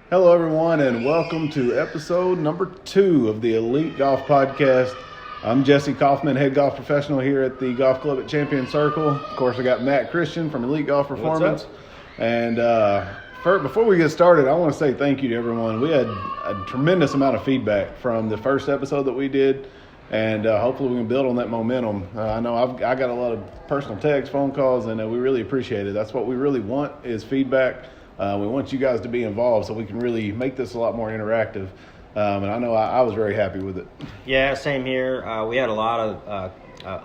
Hello, everyone, and welcome to episode number 2 of the Elite Golf Podcast. I'm Jesse Coffman, head golf professional here at the golf club at Champion Circle. Of course, I got Matt Christian from Elite Golf Performance. And before we get started, I want to say thank you to everyone. We had a tremendous amount of feedback from the first episode that we did, and hopefully we can build on that momentum. I know I got a lot of personal texts, phone calls, and we really appreciate it. That's what we really want is feedback. We want you guys to be involved so we can really make this a lot more interactive. And I know I was very happy with it. Yeah, same here. We had a lot of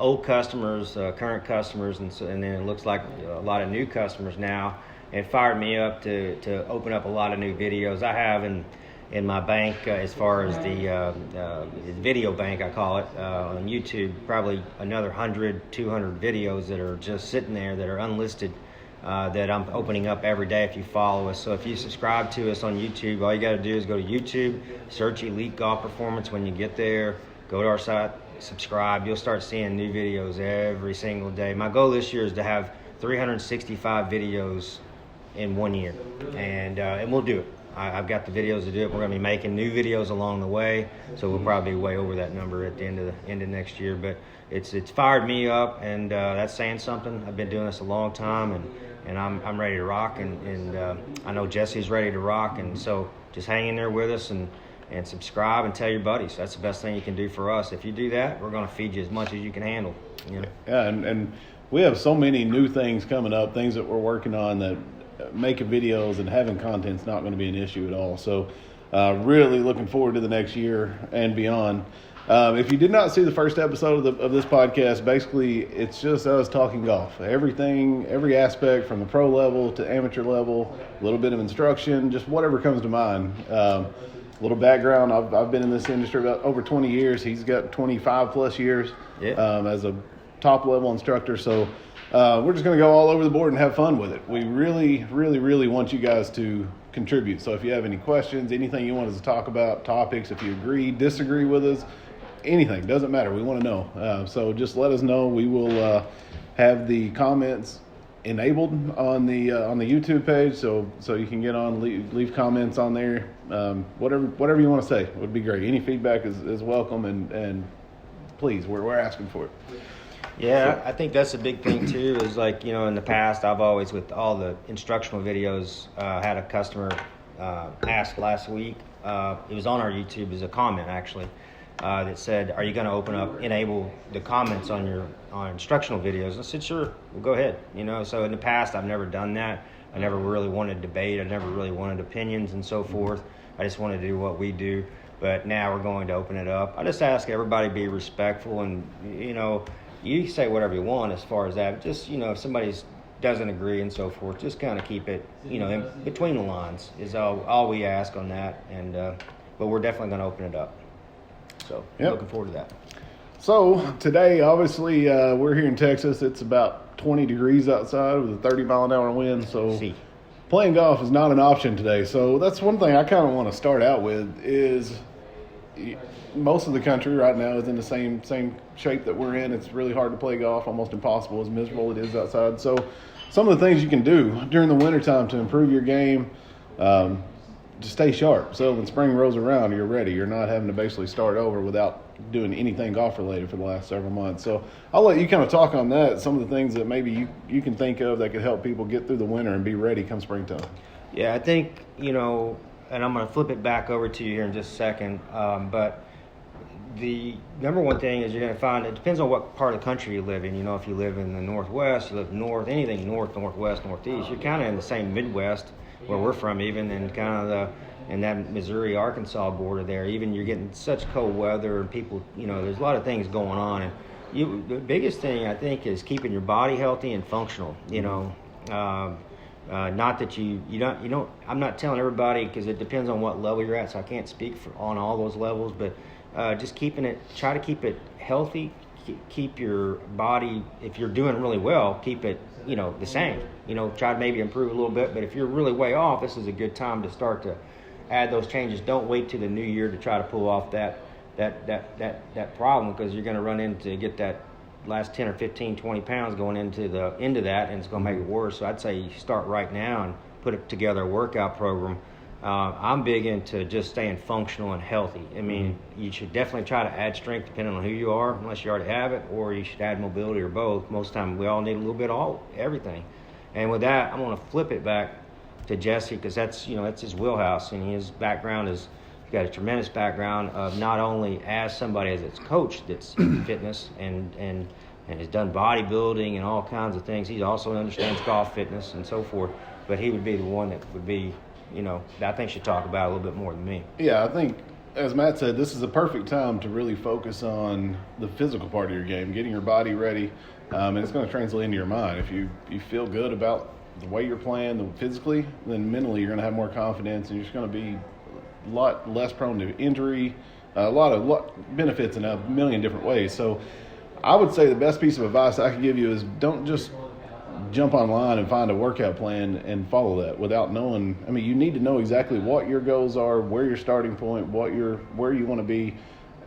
old customers, current customers, and then it looks like a lot of new customers now. It fired me up to open up a lot of new videos. I have in my bank, as far as the video bank, I call it, on YouTube, probably another 100, 200 videos that are just sitting there that are unlisted. That I'm opening up every day if you follow us. So if you subscribe to us on YouTube, all you got to do is go to YouTube, search Elite Golf Performance. When you get there, go to our site, subscribe. You'll start seeing new videos every single day. My goal this year is to have 365 videos in 1 year, and we'll do it. I've got the videos to do it. We're going to be making new videos along the way, so we'll probably be way over that number at the end of next year. But it's fired me up, and that's saying something. I've been doing this a long time, and I'm ready to rock, and I know Jesse's ready to rock, and so just hang in there with us and subscribe and tell your buddies. That's the best thing you can do for us. If you do that, we're going to feed you as much as you can handle. You know? Yeah, and we have so many new things coming up, things that we're working on that making videos and having content's not going to be an issue at all. So really looking forward to the next year and beyond. If you did not see the first episode of this podcast, basically it's just us talking golf. Everything, every aspect from the pro level to amateur level, a little bit of instruction, just whatever comes to mind. A little background, I've been in this industry about over 20 years. He's got 25 plus years as a top level instructor. So we're just going to go all over the board and have fun with it. We really, really, really want you guys to contribute. So if you have any questions, anything you want us to talk about, topics, if you agree, disagree with us, anything, doesn't matter. We want to know. So just let us know. We will have the comments enabled on the YouTube page, so you can get on, leave comments on there. Whatever you want to say would be great. Any feedback is welcome, and please, we're asking for it. Yeah, I think that's a big thing too, is like, in the past, I've always, with all the instructional videos, had a customer ask last week, it was on our YouTube as a comment actually, that said, are you going to enable the comments on instructional videos? I said, sure, well, go ahead. So in the past, I've never done that. I never really wanted debate. I never really wanted opinions and so forth. I just wanted to do what we do. But now we're going to open it up. I just ask everybody to be respectful, and, you say whatever you want as far as that. Just, if somebody doesn't agree and so forth, just kind of keep it, in between the lines is all we ask on that. And but we're definitely going to open it up. So Looking forward to that. So today, obviously, we're here in Texas. It's about 20 degrees outside with a 30-mile-an-hour wind. So playing golf is not an option today. So that's one thing I kind of want to start out with is most of the country right now is in the same shape that we're in. It's really hard to play golf, almost impossible, as miserable it is outside. So some of the things you can do during the wintertime to improve your game, to stay sharp. So when spring rolls around, you're ready. You're not having to basically start over without doing anything golf-related for the last several months. So I'll let you kind of talk on that, some of the things that maybe you can think of that could help people get through the winter and be ready come springtime. Yeah, I think, and I'm going to flip it back over to you here in just a second, but the number one thing is you're going to find, it depends on what part of the country you live in. If you live in the Northwest, you live north, anything north, northwest, northeast, you're kind of in the same Midwest where we're from, even, and kind of in that Missouri, Arkansas border there. Even you're getting such cold weather, and people, there's a lot of things going on. And the biggest thing, I think, is keeping your body healthy and functional. Not that you don't. I'm not telling everybody, because it depends on what level you're at, so I can't speak on all those levels. But just try to keep it healthy. Keep your body. If you're doing really well, keep it the same. Try to maybe improve a little bit. But if you're really way off, this is a good time to start to add those changes. Don't wait till the new year to try to pull off that problem, because you're going to run into get that last 10 or 15, 20 pounds going into that, and it's going to make it worse. So I'd say you start right now and put together a workout program I'm big into just staying functional and healthy. I mean, you should definitely try to add strength depending on who you are, unless you already have it, or you should add mobility or both. Most of the time, we all need a little bit of everything. And with that, I'm going to flip it back to Jesse, because that's his wheelhouse, and his background is, he's got a tremendous background of not only as somebody as its coach that's in fitness and has done bodybuilding and all kinds of things. He also understands golf fitness and so forth, but he would be the one that would be, that I think should talk about it a little bit more than me. Yeah, I think, as Matt said, this is a perfect time to really focus on the physical part of your game, getting your body ready, and it's going to translate into your mind. If you feel good about the way you're playing physically, then mentally you're going to have more confidence, and you're just going to be a lot less prone to injury, a lot of benefits in a million different ways. So I would say the best piece of advice I could give you is don't just jump online and find a workout plan and follow that without knowing. I mean, you need to know exactly what your goals are, where your starting point, where you want to be,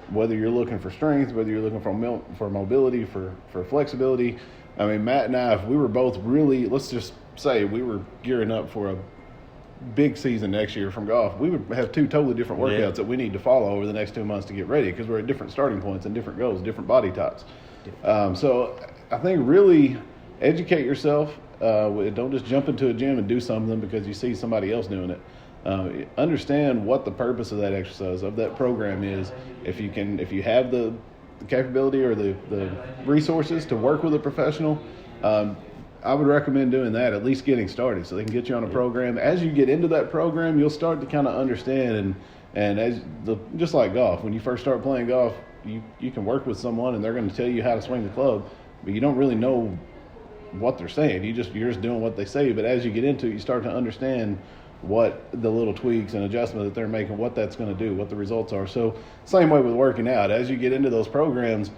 whether you're looking for strength, whether you're looking for mobility, for flexibility. I mean, Matt and I, if we were both really, let's just say we were gearing up for a big season next year from golf, we would have two totally different workouts that we need to follow over the next 2 months to get ready, because we're at different starting points and different goals, different body types. So I think really educate yourself. Don't just jump into a gym and do something because you see somebody else doing it. Understand what the purpose of that exercise, of that program is. If you have the capability or the resources to work with a professional, I would recommend doing that, at least getting started, so they can get you on a program. As you get into that program, you'll start to kind of understand, just like golf, when you first start playing golf, you can work with someone and they're going to tell you how to swing the club, but you don't really know what they're saying. You're just doing what they say. But as you get into it, you start to understand what the little tweaks and adjustments that they're making, what that's going to do, what the results are. So same way with working out. As you get into those programs,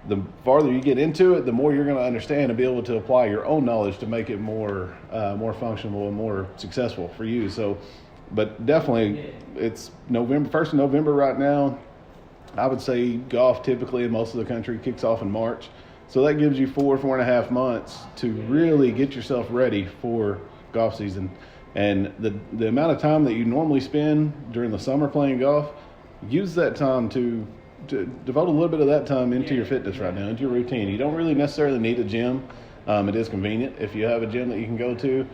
the farther you get into it, the more you're going to understand and be able to apply your own knowledge to make it more functional and more successful for you. So, but definitely, it's November 1st of November right now. I would say golf typically in most of the country kicks off in March. So that gives you 4.5 months to really get yourself ready for golf season. And the amount of time that you normally spend during the summer playing golf, use that time to devote a little bit of that time into your fitness right now, into your routine. You don't really necessarily need a gym. It is convenient if you have a gym that you can go to,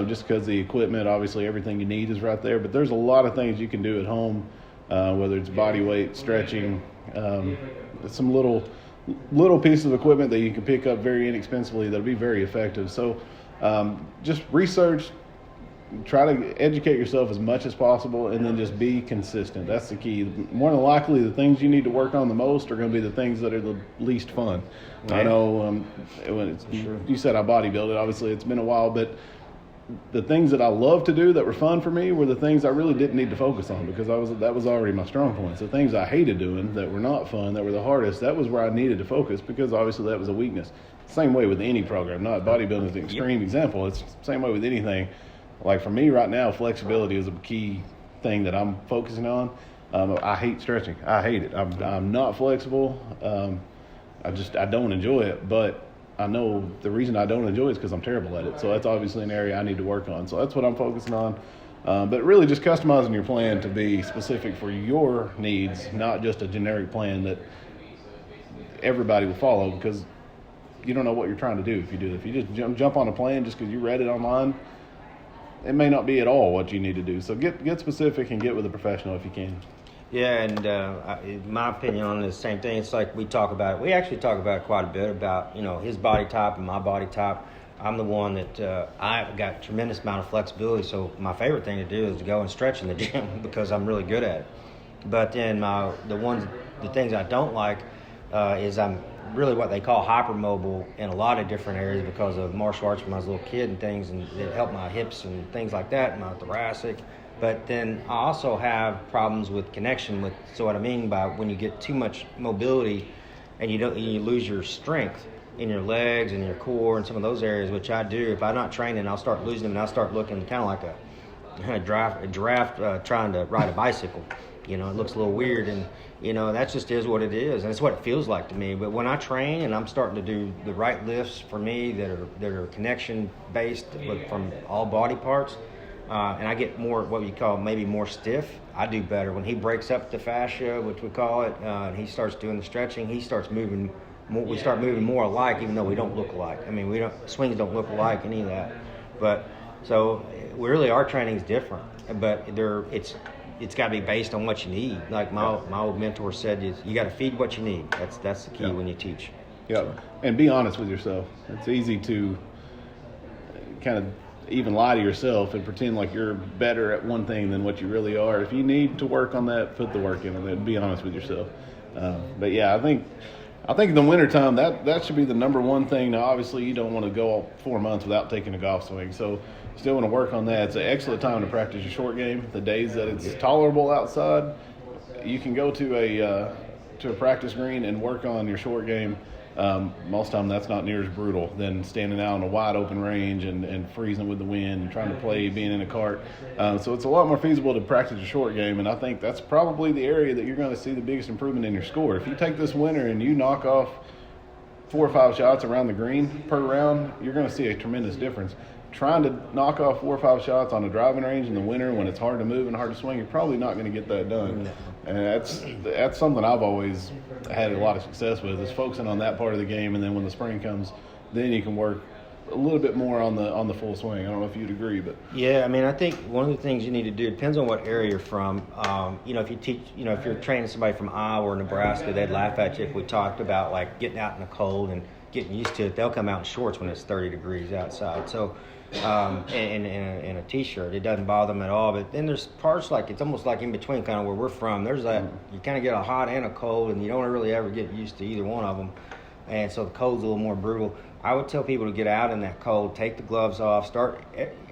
just because the equipment, obviously everything you need is right there. But there's a lot of things you can do at home, whether it's body weight, stretching, some little pieces of equipment that you can pick up very inexpensively that'll be very effective. So just research, try to educate yourself as much as possible, and then just be consistent. That's the key. More than likely, the things you need to work on the most are going to be the things that are the least fun. Yeah. I know you said I bodybuilded. Obviously, it's been a while, but the things that I love to do that were fun for me were the things I really didn't need to focus on, because that was already my strong points. The things I hated doing that were not fun, that were the hardest, that was where I needed to focus, because obviously that was a weakness. Same way with any program. Not bodybuilding is an extreme example. It's the same way with anything. Like for me right now, flexibility is a key thing that I'm focusing on. I hate stretching. I hate it. I'm not flexible. I don't enjoy it, but I know the reason I don't enjoy it is because I'm terrible at it. So that's obviously an area I need to work on. So that's what I'm focusing on. But really just customizing your plan to be specific for your needs, not just a generic plan that everybody will follow, because you don't know what you're trying to do if you do. If you just jump on a plan just because you read it online, it may not be at all what you need to do. So get specific and get with a professional if you can. Yeah, and in my opinion on the same thing, it's like we actually talk about it quite a bit, about his body type and my body type. I'm the one that I've got a tremendous amount of flexibility, so my favorite thing to do is to go and stretch in the gym because I'm really good at it. But then the things I don't like is I'm really what they call hypermobile in a lot of different areas because of martial arts when I was a little kid and things, and it helped my hips and things like that, my thoracic. But then I also have problems with connection so what I mean by when you get too much mobility and you lose your strength in your legs and your core and some of those areas, which I do. If I'm not training, I'll start losing them, and I'll start looking kind of like a giraffe trying to ride a bicycle. It looks a little weird, and that just is what it is, and it's what it feels like to me. But when I train and I'm starting to do the right lifts for me that are connection based from all body parts, and I get more what we call maybe more stiff, I do better. When he breaks up the fascia, which we call it, and he starts doing the stretching, he starts moving more, we start moving more alike, even though we don't look alike. I mean, swings don't look alike, any of that. But so really our training is different, but it's got to be based on what you need. Like my old mentor said, is you got to feed what you need. That's the key when you teach. Yeah, and be honest with yourself. It's easy to kind of even lie to yourself and pretend like you're better at one thing than what you really are. If you need to work on that, put the work in, and then be honest with yourself. But yeah, I think in the wintertime, that should be the number one thing. Now, obviously, you don't want to go 4 months without taking a golf swing. So you still want to work on that. It's an excellent time to practice your short game. The days that it's tolerable outside, you can go to a practice green and work on your short game. Most of the time that's not near as brutal than standing out on a wide open range and freezing with the wind and trying to play being in a cart. So it's a lot more feasible to practice your short game, and I think that's probably the area that you're going to see the biggest improvement in your score. If you take this winter and you knock off 4 or 5 shots around the green per round, you're going to see a tremendous difference. Trying to knock off 4 or 5 shots on a driving range in the winter when it's hard to move and hard to swing, you're probably not going to get that done. And that's something I've always had a lot of success with, is focusing on that part of the game, and then when the spring comes, then you can work a little bit more on the full swing. I don't know if you'd agree, but yeah, I mean, I think one of the things you need to do, depends on what area you're from. If you teach, if you're training somebody from Iowa or Nebraska, they'd laugh at you if we talked about like getting out in the cold and getting used to it. They'll come out in shorts when it's 30 degrees outside. So. In a t-shirt, it doesn't bother them at all. But then there's parts like it's almost like in between, kind of where we're from. There's that you kind of get a hot and a cold, and you don't really ever get used to either one of them. And so the cold's a little more brutal. I would tell people to get out in that cold, take the gloves off, start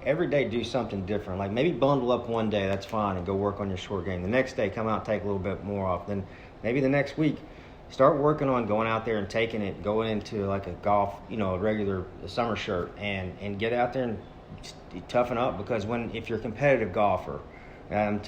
every day, do something different. Like maybe bundle up one day, that's fine, and go work on your short game. The next day, come out and take a little bit more off. Then maybe the next week, start working on going out there and taking it, going into like a golf, a regular summer shirt, and get out there and toughen up. Because if you're a competitive golfer, and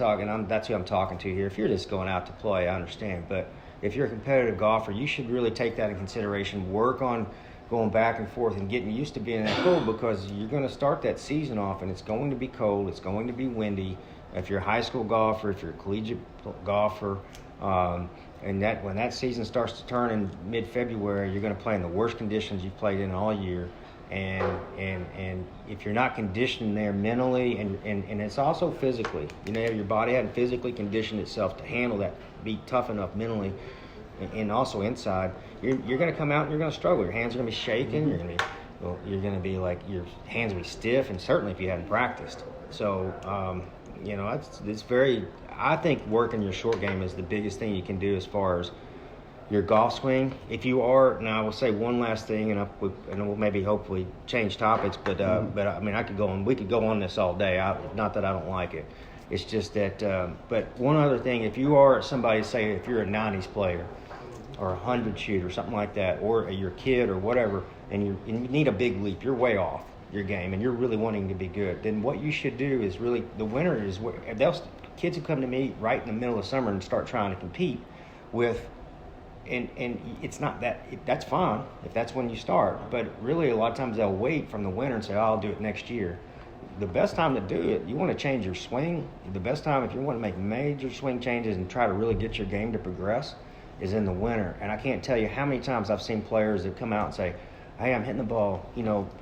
that's who I'm talking to here. If you're just going out to play, I understand. But if you're a competitive golfer, you should really take that in consideration. Work on going back and forth and getting used to being in that cold, because you're going to start that season off and it's going to be cold, it's going to be windy. If you're a high school golfer, if you're a collegiate golfer, and when that season starts to turn in mid-February, you're going to play in the worst conditions you've played in all year. And if you're not conditioned there mentally and it's also physically, your body hadn't physically conditioned itself to handle that, be tough enough mentally, and also inside, you're going to come out and you're going to struggle. Your hands are going to be shaking. You're going to be like, your hands will be stiff, and certainly if you hadn't practiced. So it's very. I think working your short game is the biggest thing you can do as far as your golf swing. If you are, now I will say one last thing, and we'll maybe hopefully change topics, but I mean, we could go on this all day. Not that I don't like it. It's just that, but one other thing, if you are somebody, say if you're a 90s player or a 100 shooter, something like that, or your kid or whatever, and you need a big leap, you're way off your game, and you're really wanting to be good, then what you should do is really, the winter is where kids who come to me right in the middle of summer and start trying to compete with, and it's not that's fine if that's when you start, but really a lot of times they'll wait from the winter and say, I'll do it next year. The best time to do it, you want to change your swing, the best time if you want to make major swing changes and try to really get your game to progress is in the winter. And I can't tell you how many times I've seen players that come out and say, hey, I'm hitting the ball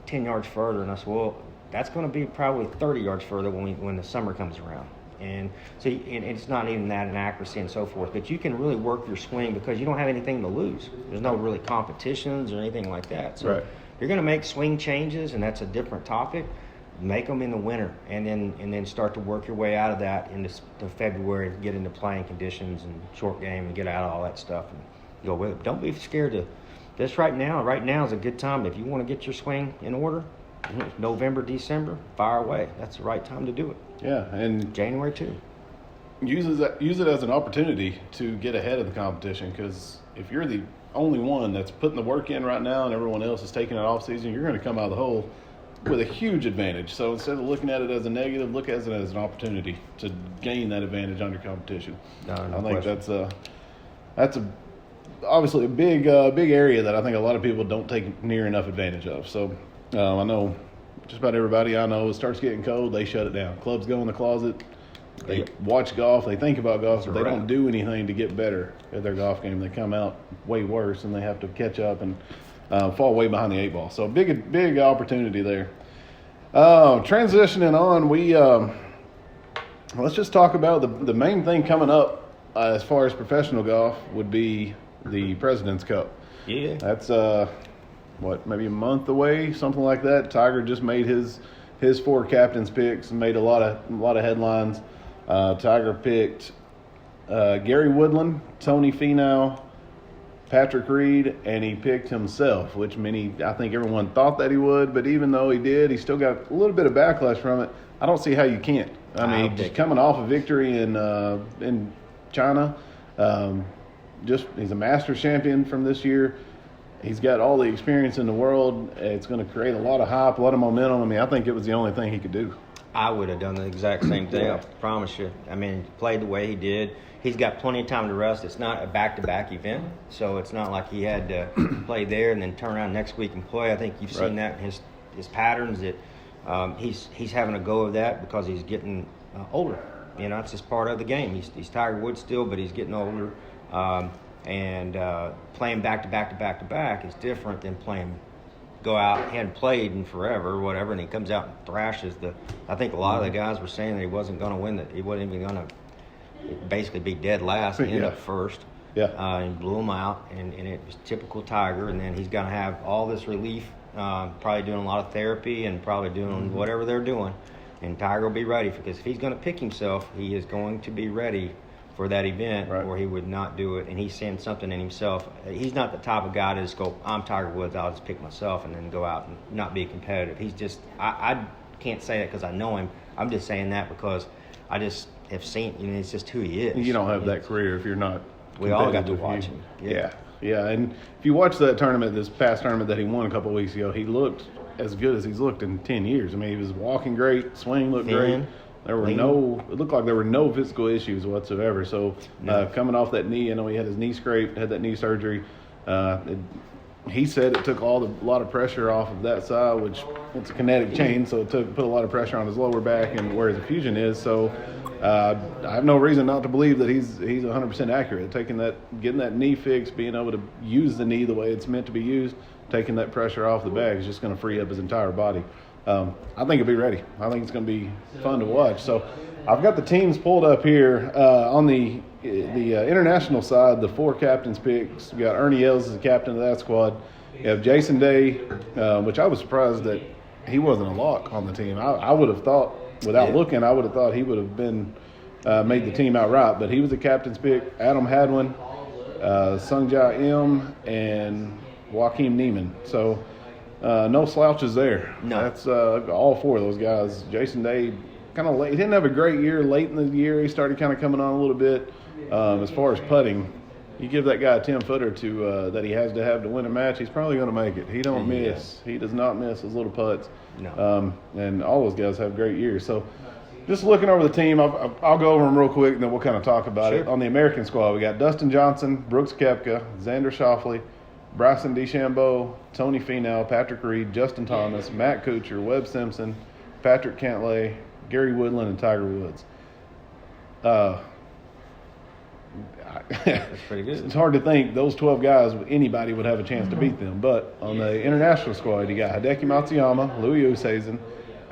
10 yards further, and I said, well, that's going to be probably 30 yards further when the summer comes around. And so it's not even that in accuracy and so forth, but you can really work your swing because you don't have anything to lose. There's no really competitions or anything like that. So You're going to make swing changes, and that's a different topic. Make them in the winter, and then start to work your way out of that into February, get into playing conditions and short game, and get out of all that stuff and go with it. Don't be scared to this right now. Right now is a good time. If you want to get your swing in order, November, December, fire away. That's the right time to do it. Yeah, and January too. Use it as an opportunity to get ahead of the competition, because if you're the only one that's putting the work in right now and everyone else is taking it off season, you're going to come out of the hole with a huge advantage. So instead of looking at it as a negative, look at it as an opportunity to gain that advantage on your competition. I think that's obviously a big area that I think a lot of people don't take near enough advantage of. So I know just about everybody I know, it starts getting cold, they shut it down. Clubs go in the closet. They watch golf. They think about golf, but they don't do anything to get better at their golf game. They come out way worse, and they have to catch up and fall way behind the 8 ball. So big opportunity there. Transitioning on, let's just talk about the main thing coming up as far as professional golf would be the President's Cup. Yeah, that's maybe a month away, something like that. Tiger just made his 4 captains picks and made a lot of headlines. Tiger picked Gary Woodland, Tony Finau, Patrick Reed, and he picked himself, which I think everyone thought that he would, but even though he did, he still got a little bit of backlash from it. I don't see how you can't. I mean, just coming off a victory in China, he's a Masters champion from this year. He's got all the experience in the world. It's going to create a lot of hype, a lot of momentum. I mean, I think it was the only thing he could do. I would have done the exact same thing, I promise you. I mean, played the way he did. He's got plenty of time to rest. It's not a back-to-back event, so it's not like he had to play there and then turn around next week and play. I think you've seen that in his patterns that he's having a go of that because he's getting older. You know, it's just part of the game. He's Tiger Woods still, but he's getting older. And playing back-to-back is different than playing go out. He hadn't played in forever or whatever, and he comes out and thrashes I think a lot of the guys were saying that he wasn't going to win it. He wasn't even going to basically be dead last. He ended up first. Yeah. And blew him out, and it was typical Tiger. And then he's going to have all this relief, probably doing a lot of therapy and probably doing whatever they're doing. And Tiger will be ready because if he's going to pick himself, he is going to be ready for that event, or he would not do it. And he's seeing something in himself. He's not the type of guy to just go, I'm Tiger Woods, I'll just pick myself and then go out and not be competitive. He's just, I can't say that because I know him. I'm just saying that because I just have seen, it's just who he is. You don't have that career if you're not. We all got to watch him. Yeah. And if you watch that tournament, this past tournament that he won a couple of weeks ago, he looked as good as he's looked in 10 years. I mean, he was walking great, swing looked great. It looked like there were no physical issues whatsoever. So coming off that knee, I know he had his knee scraped, had that knee surgery. He said it took a lot of pressure off of that side, which it's a kinetic chain, so it put a lot of pressure on his lower back and where his fusion is. So I have no reason not to believe that he's 100% accurate. Getting that knee fixed, being able to use the knee the way it's meant to be used, taking that pressure off the back is just going to free up his entire body. I think he'll be ready. I think it's going to be fun to watch. So I've got the teams pulled up here. On the international side, the 4 captains picks. We got Ernie Els as the captain of that squad. You have Jason Day, which I was surprised that he wasn't a lock on the team. I would have thought, without looking, I would have thought he would have been made the team outright. But he was the captain's pick. Adam Hadwin, Sung Jae Im, and Joaquin Neiman. So no slouches there. No. That's all 4 of those guys. Jason Day, kind of late. He didn't have a great year. Late in the year, he started kind of coming on a little bit. As far as putting, you give that guy a 10-footer that he has to have to win a match, he's probably going to make it. He don't miss. He does not miss his little putts. No. And all those guys have great years. So just looking over the team, I'll go over them real quick, and then we'll kind of talk about it. On the American squad, we got Dustin Johnson, Brooks Koepka, Xander Schauffele, Bryson DeChambeau, Tony Finau, Patrick Reed, Justin Thomas, Matt Kuchar, Webb Simpson, Patrick Cantlay, Gary Woodland, and Tiger Woods. That's pretty good. It's hard to think those 12 guys, anybody would have a chance to beat them. But on the international squad, you got Hideki Matsuyama, Louis Oosthuizen,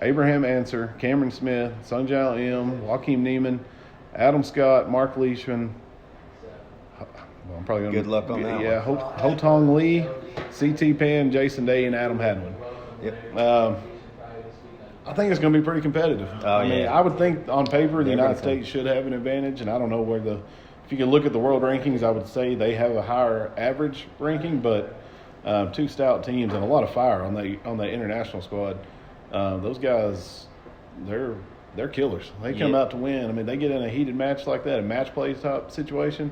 Abraham Ancer, Cameron Smith, Sung Jae Im, Joaquin Neiman, Adam Scott, Mark Leishman. Well, I'm probably good luck on that. Yeah, Ho Tong Lee, C.T. Pan, Jason Day, and Adam Hadwin. Yep. I think it's going to be pretty competitive. I mean, I would think on paper the United States should have an advantage, and I don't know where if you can look at the world rankings, I would say they have a higher average ranking, but 2 stout teams and a lot of fire on the international squad. Those guys, they're killers. They come out to win. I mean, they get in a heated match like that, a match play type situation.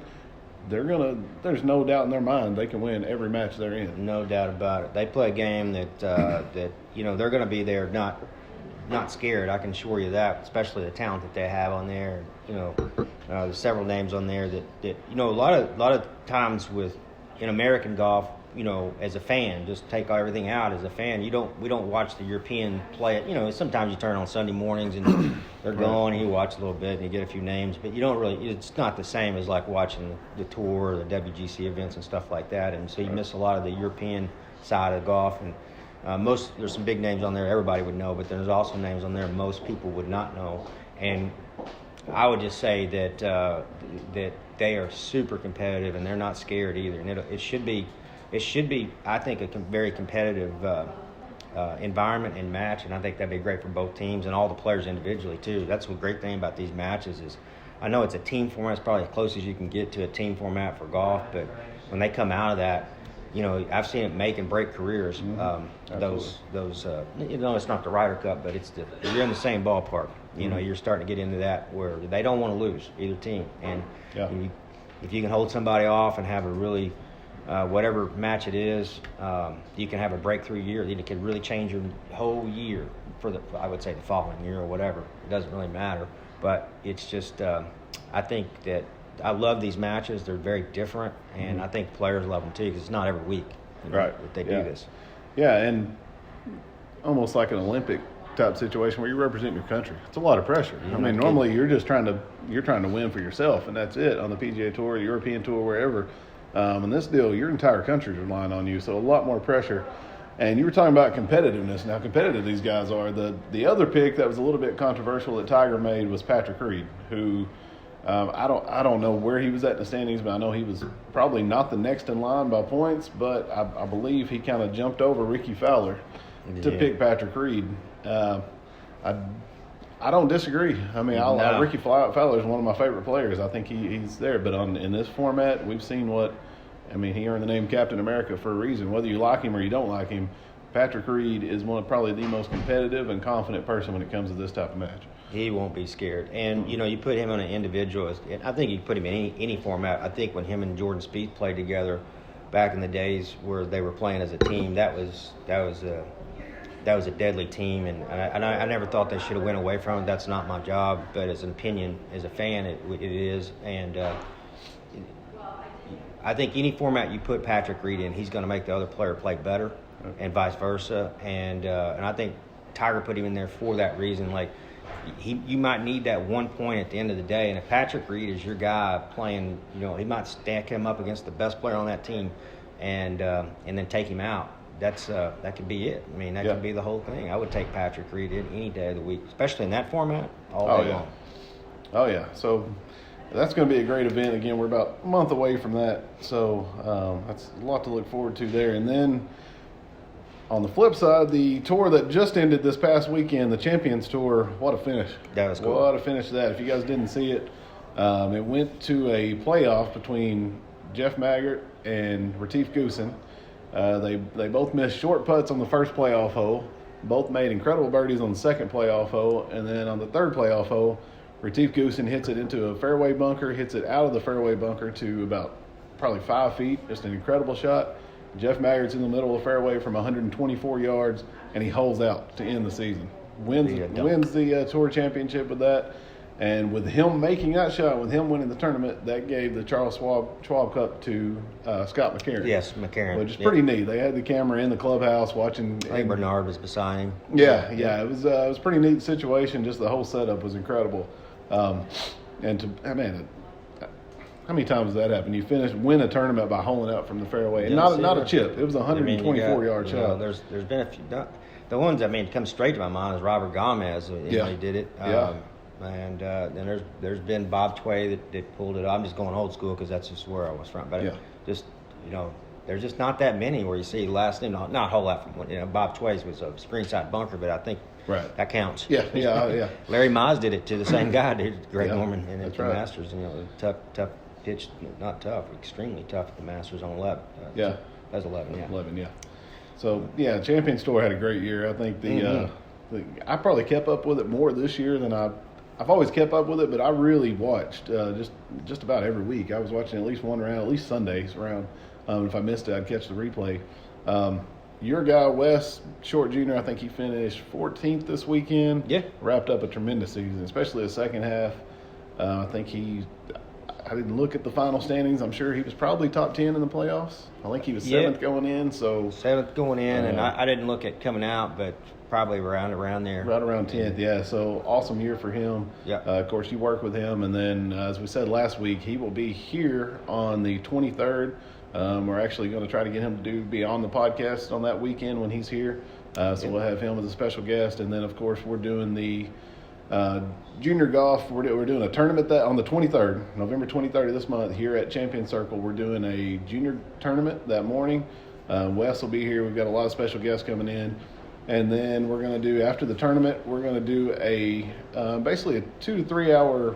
There's no doubt in their mind they can win every match they're in. No doubt about it. They play a game that they're going to be there not scared. I can assure you that, especially the talent that they have on there. There's several names on there that a lot of times in American golf, as a fan, just take everything out as a fan. We don't watch the European play it. Sometimes you turn on Sunday mornings and they're going, and you watch a little bit and you get a few names, but you don't really. It's not the same as like watching the tour, or the WGC events and stuff like that. And so you miss a lot of the European side of golf. And there's some big names on there everybody would know, but there's also names on there most people would not know. And I would just say that that they are super competitive, and they're not scared either. And it should be, I think, a very competitive environment and match. And I think that'd be great for both teams and all the players individually too. That's the great thing about these matches is, I know it's a team format. It's probably as close as you can get to a team format for golf. But when they come out of that, I've seen it make and break careers. Those it's not the Ryder Cup, but you're in the same ballpark. You're starting to get into that where they don't want to lose, either team. And if you can hold somebody off and have a really whatever match it is, you can have a breakthrough year. It can really change your whole year I would say the following year or whatever. It doesn't really matter. But it's just I think that I love these matches. They're very different, and I think players love them too, because it's not every week that they do this. Yeah, and almost like an Olympic type situation where you represent your country. It's a lot of pressure. I mean, normally you're trying to win for yourself, and that's it on the PGA Tour, the European Tour, wherever. And this deal, your entire country's relying on you, so a lot more pressure. And you were talking about competitiveness and how competitive these guys are. The other pick that was a little bit controversial that Tiger made was Patrick Reed, who I don't know where he was at in the standings, but I know he was probably not the next in line by points, but I believe he kind of jumped over Ricky Fowler to pick Patrick Reed. I don't disagree. I mean, Ricky Fowler is one of my favorite players. I think he's there, but in this format, we've seen he earned the name Captain America for a reason. Whether you like him or you don't like him, Patrick Reed is probably the most competitive and confident person when it comes to this type of match. He won't be scared. And, you put him on an individual. I think you put him in any format. I think when him and Jordan Spieth played together back in the days where they were playing as a team, that was a deadly team. And I never thought they should have went away from it. That's not my job. But as an opinion, as a fan, it is. And I think any format you put Patrick Reed in, he's going to make the other player play better, and vice versa. And I think Tiger put him in there for that reason. Like, you might need that 1 point at the end of the day, and if Patrick Reed is your guy playing, he might stack him up against the best player on that team, and then take him out. That could be it. I mean, that could be the whole thing. I would take Patrick Reed in any day of the week, especially in that format, all day long. Oh yeah. So that's going to be a great event. Again, we're about a month away from that, so that's a lot to look forward to there. And then on the flip side, the tour that just ended this past weekend, the Champions Tour, what a finish. That was cool. What a finish to that. If you guys didn't see it, it went to a playoff between Jeff Maggart and Retief Goosen. They both missed short putts on the first playoff hole. Both made incredible birdies on the second playoff hole. And then on the third playoff hole, Retief Goosen hits it into a fairway bunker, hits it out of the fairway bunker to about probably 5 feet. Just an incredible shot. Jeff Maggart's in the middle of the fairway from 124 yards, and he holes out to end the season. Wins the Tour Championship with that. And with him making that shot, with him winning the tournament, that gave the Charles Schwab Cup to Scott McCarron. Yes, McCarron. Which is pretty neat. They had the camera in the clubhouse watching. I think Bernard was beside him. Yeah. It was a pretty neat situation. Just the whole setup was incredible. How many times has that happened? You win a tournament by holing out from the fairway, and not a chip. It was a 124-yard shot. There's been a few. The ones that come straight to my mind is Robert Gomez. He did it. And then there's been Bob Tway that pulled it. I'm just going old school because that's just where I was from. But there's just not that many where you see last name. Not a whole lot from Bob Tway's was a screenside bunker, but I think that counts. Yeah. Larry Mize did it to the same guy, Greg Norman, and at the Masters. Tough pitch, not tough, extremely tough at the Masters on 11. That was 11. Yeah. 11. Yeah. So Champions Tour had a great year. I think I probably kept up with it more this year than I've always kept up with it, but I really watched just about every week. I was watching at least one round, at least Sundays round. If I missed it, I'd catch the replay. Your guy, Wes Short Jr., I think he finished 14th this weekend. Yeah. Wrapped up a tremendous season, especially the second half. I think I didn't look at the final standings. I'm sure he was probably top 10 in the playoffs. I think he was 7th going in. So 7th going in, and I didn't look at coming out, but probably around there. Right around 10th, yeah. So awesome year for him. Yeah. Of course, you work with him, and then as we said last week, he will be here on the 23rd. We're actually going to try to get him to be on the podcast on that weekend when he's here. So we'll have him as a special guest, and then of course we're doing the junior golf. We're doing a tournament that on the 23rd, November 23rd of this month here at Champion Circle. We're doing a junior tournament that morning. Wes will be here. We've got a lot of special guests coming in, and then we're going to do after the tournament. We're going to do a basically a 2 to 3 hour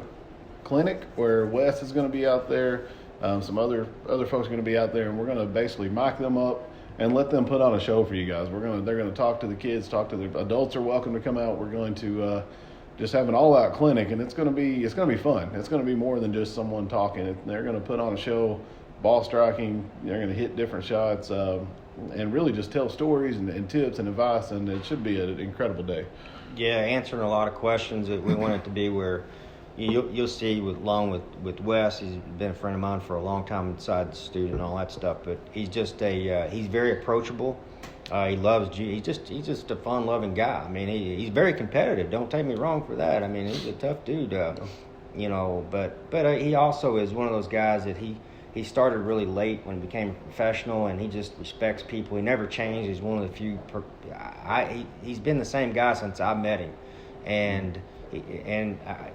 clinic where Wes is going to be out there. Some other folks are going to be out there, and we're going to basically mic them up and let them put on a show for you guys. They're going to talk to the kids, talk to the adults are welcome to come out. We're going to just have an all-out clinic, and it's going to be fun. It's going to be more than just someone talking. They're going to put on a show, ball striking. They're going to hit different shots, and really just tell stories and tips and advice. And it should be an incredible day. Yeah, answering a lot of questions that we want it to be where you'll see along with Wes. He's been a friend of mine for a long time inside the studio and all that stuff. But he's just he's very approachable. He loves you. He's just a fun-loving guy. I mean, he's very competitive. Don't take me wrong for that. I mean, he's a tough dude. But he also is one of those guys that he started really late when he became a professional, and he just respects people. He never changed. He's one of the few. He's been the same guy since I met him, and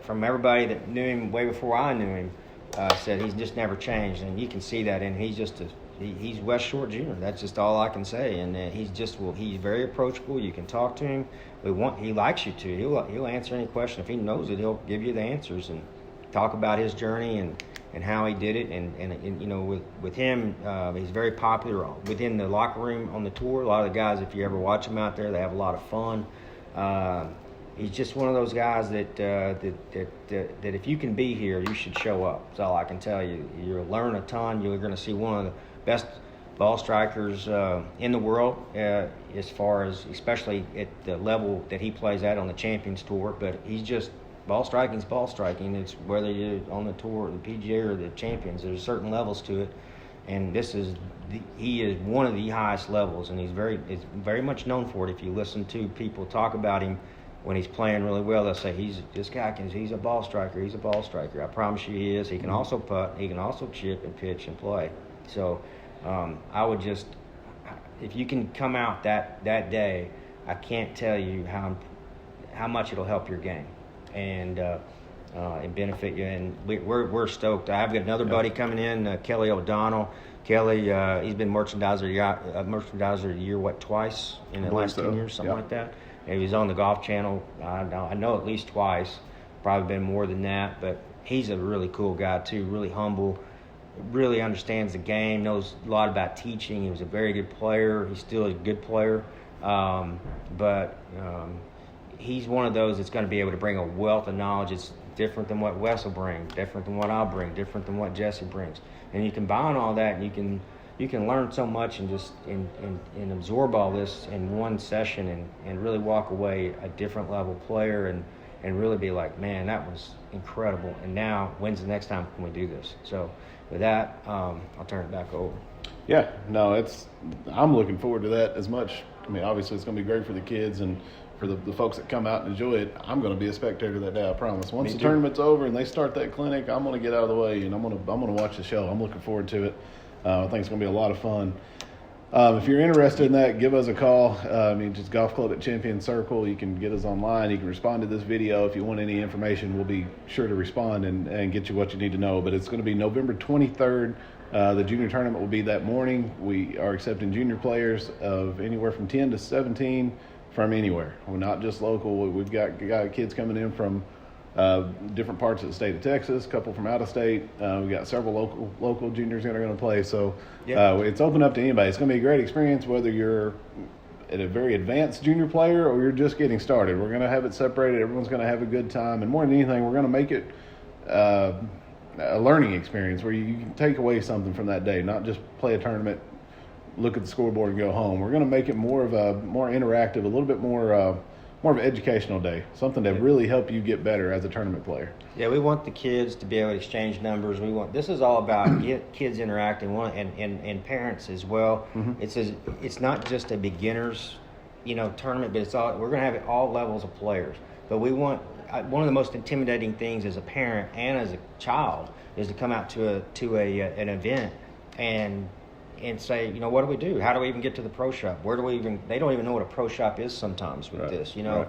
from everybody that knew him way before I knew him, said he's just never changed, and you can see that. And he's just he's Wes Short Jr. That's just all I can say. And he's very approachable. You can talk to him. He likes you to. He'll answer any question if he knows it. He'll give you the answers and talk about his journey and how he did it. And with him, he's very popular within the locker room on the tour. A lot of the guys, if you ever watch them out there, they have a lot of fun. He's just one of those guys that if you can be here, you should show up. That's all I can tell you. You'll learn a ton. You're going to see one of the best ball strikers in the world, as far as especially at the level that he plays at on the Champions Tour. But he's just ball striking's ball striking. It's whether you're on the tour, the PGA, or the Champions. There's certain levels to it, and he is one of the highest levels, and he's very much known for it. If you listen to people talk about him when he's playing really well, they'll say he's a ball striker. He's a ball striker. I promise you, he is. He can also putt. He can also chip and pitch and play. So I would just, if you can come out that day, I can't tell you how much it'll help your game and benefit you. And we're stoked. I've got another buddy coming in, Kelly O'Donnell. Kelly, he's been merchandiser of the year, twice in the last 10 years, something like that. And he was on the Golf Channel. I know at least twice, probably been more than that. But he's a really cool guy too, really humble. Really understands the game, knows a lot about teaching. He was a very good player. He's still a good player. But he's one of those that's going to be able to bring a wealth of knowledge. It's different than what Wes will bring, different than what I'll bring, different than what Jesse brings. And you combine all that, and you can learn so much and just and absorb all this in one session and really walk away a different level player and really be like, man, that was incredible. And now, when's the next time can we do this? So with that, I'll turn it back over. Yeah, no, I'm looking forward to that as much. I mean, obviously it's going to be great for the kids and for the folks that come out and enjoy it. I'm going to be a spectator that day, I promise. Once the tournament's over and they start that clinic, I'm going to get out of the way and I'm going to watch the show. I'm looking forward to it. I think it's going to be a lot of fun. If you're interested in that, give us a call. Just Golf Club at Champion Circle. You can get us online. You can respond to this video. If you want any information, we'll be sure to respond and get you what you need to know. But it's going to be November 23rd. The junior tournament will be that morning. We are accepting junior players of anywhere from 10 to 17 from anywhere. We're not just local. We've got kids coming in from different parts of the state of Texas, a couple from out of state. We've got several local juniors that are going to play. So it's open up to anybody. It's going to be a great experience whether you're a very advanced junior player or you're just getting started. We're going to have it separated. Everyone's going to have a good time. And more than anything, we're going to make it a learning experience where you can take away something from that day, not just play a tournament, look at the scoreboard and go home. We're going to make it more interactive, a little bit more more of an educational day, something to really help you get better as a tournament player. Yeah, we want the kids to be able to exchange numbers. This is all about kids interacting, and parents as well. It's not just a beginners, tournament, but we're going to have all levels of players. But we want one of the most intimidating things as a parent and as a child is to come out to an event and say, what do we do? How do we even get to the pro shop? They don't even know what a pro shop is sometimes with this, Right.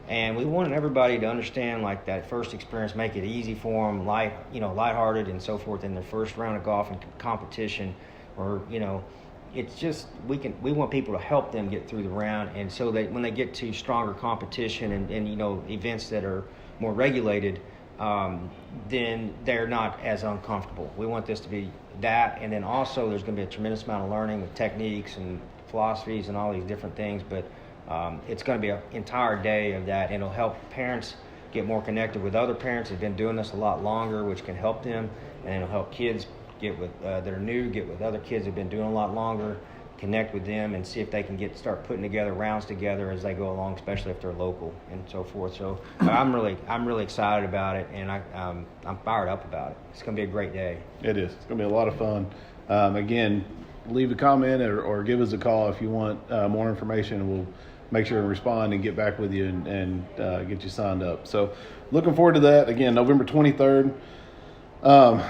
And we wanted everybody to understand like that first experience, make it easy for them, lighthearted and so forth in their first round of golf and competition, or, it's just, we want people to help them get through the round, and so that when they get to stronger competition and events that are more regulated, then they're not as uncomfortable. We want this to be that, and then also there's going to be a tremendous amount of learning with techniques and philosophies and all these different things, but it's going to be an entire day of that, and it'll help parents get more connected with other parents who've been doing this a lot longer, which can help them, and it'll help kids get with that are new, get with other kids who've been doing a lot longer, connect with them, and see if they can start putting together rounds together as they go along, especially if they're local and so forth. So I'm really excited about it, and I'm fired up about it. It's going to be a great day. It is. It's going to be a lot of fun. Again, leave a comment or give us a call if you want more information, and we'll make sure to respond and get back with you and get you signed up. So looking forward to that. Again, November 23rd.